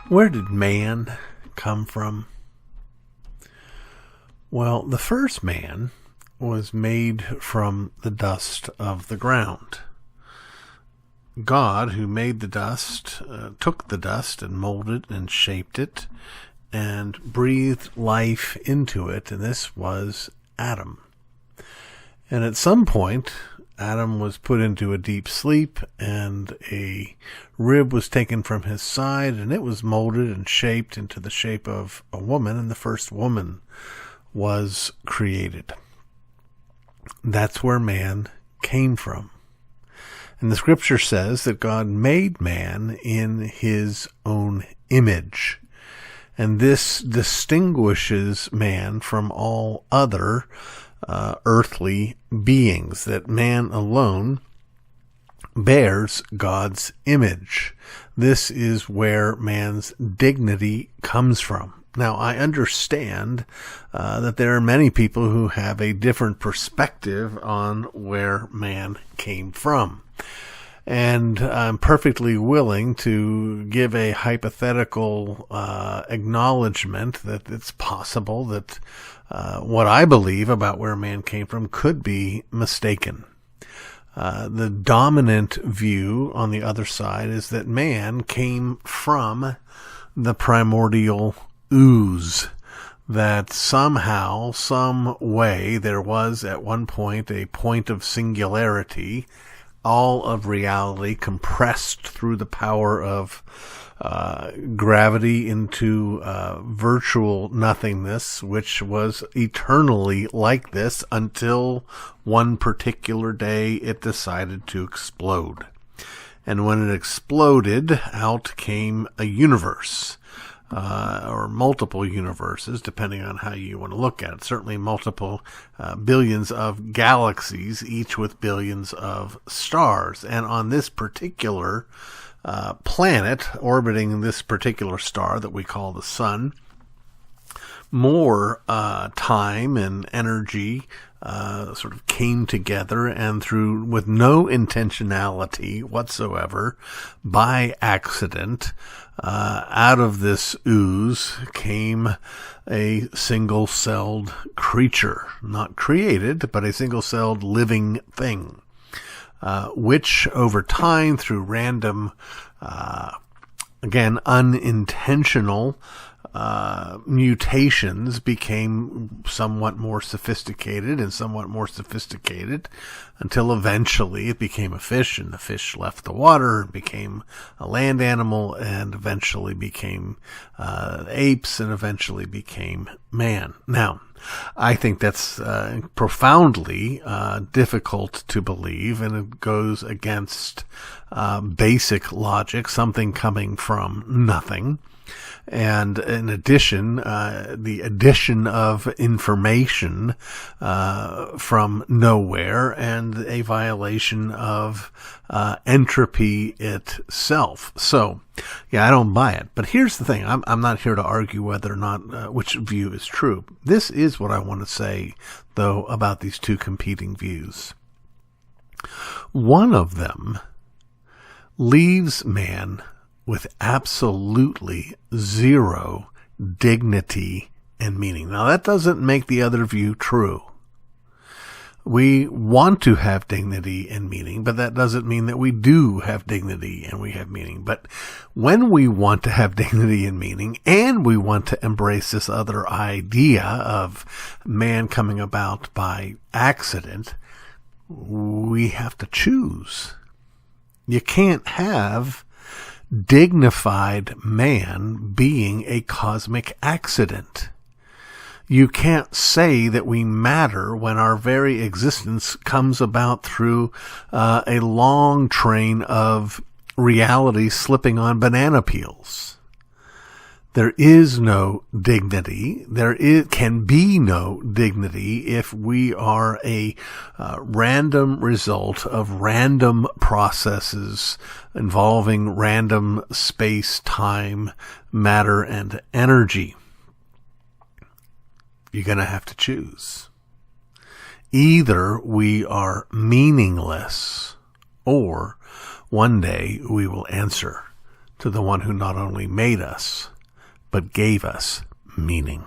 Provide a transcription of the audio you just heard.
Where did man come from? Well, the first man was made from the dust of the ground. God, who made the dust, took the dust and molded and shaped it and breathed life into it, and this was Adam. And at some point, Adam was put into a deep sleep, and a rib was taken from his side, and it was molded and shaped into the shape of a woman, and the first woman was created. That's where man came from. And the scripture says that God made man in his own image. And this distinguishes man from all other earthly beings, that man alone bears God's image. This is where man's dignity comes from. Now, I understand that there are many people who have a different perspective on where man came from. And I'm perfectly willing to give a hypothetical acknowledgement that it's possible that what I believe about where man came from could be mistaken. The dominant view on the other side is that man came from the primordial ooze, that somehow, some way, there was at one point a point of singularity, all of reality compressed through the power of gravity into virtual nothingness, which was eternally like this until one particular day it decided to explode. And when it exploded, out came a universe. Or multiple universes, depending on how you want to look at it. Certainly multiple billions of galaxies, each with billions of stars. And on this particular planet, orbiting this particular star that we call the sun, more time and energy sort of came together, and with no intentionality whatsoever, by accident, out of this ooze came a single-celled creature, not created, but a single-celled living thing, which over time, through random, again, unintentional mutations, became somewhat more sophisticated and somewhat more sophisticated until eventually it became a fish, and the fish left the water and became a land animal, and eventually became apes, and eventually became man. Now, I think that's profoundly difficult to believe, and it goes against basic logic, something coming from nothing. And in addition, the addition of information from nowhere, and a violation of entropy itself. So, yeah, I don't buy it. But here's the thing. I'm not here to argue whether or not which view is true. This is what I want to say, though, about these two competing views. One of them leaves man with absolutely zero dignity and meaning. Now, that doesn't make the other view true. We want to have dignity and meaning, but that doesn't mean that we do have dignity and we have meaning. But when we want to have dignity and meaning, and we want to embrace this other idea of man coming about by accident, we have to choose. You can't have dignified man being a cosmic accident. You can't say that we matter when our very existence comes about through a long train of reality slipping on banana peels. There is no dignity. Can be no dignity if we are a random result of random processes involving random space, time, matter, and energy. You're going to have to choose. Either we are meaningless, or one day we will answer to the one who not only made us, but gave us meaning.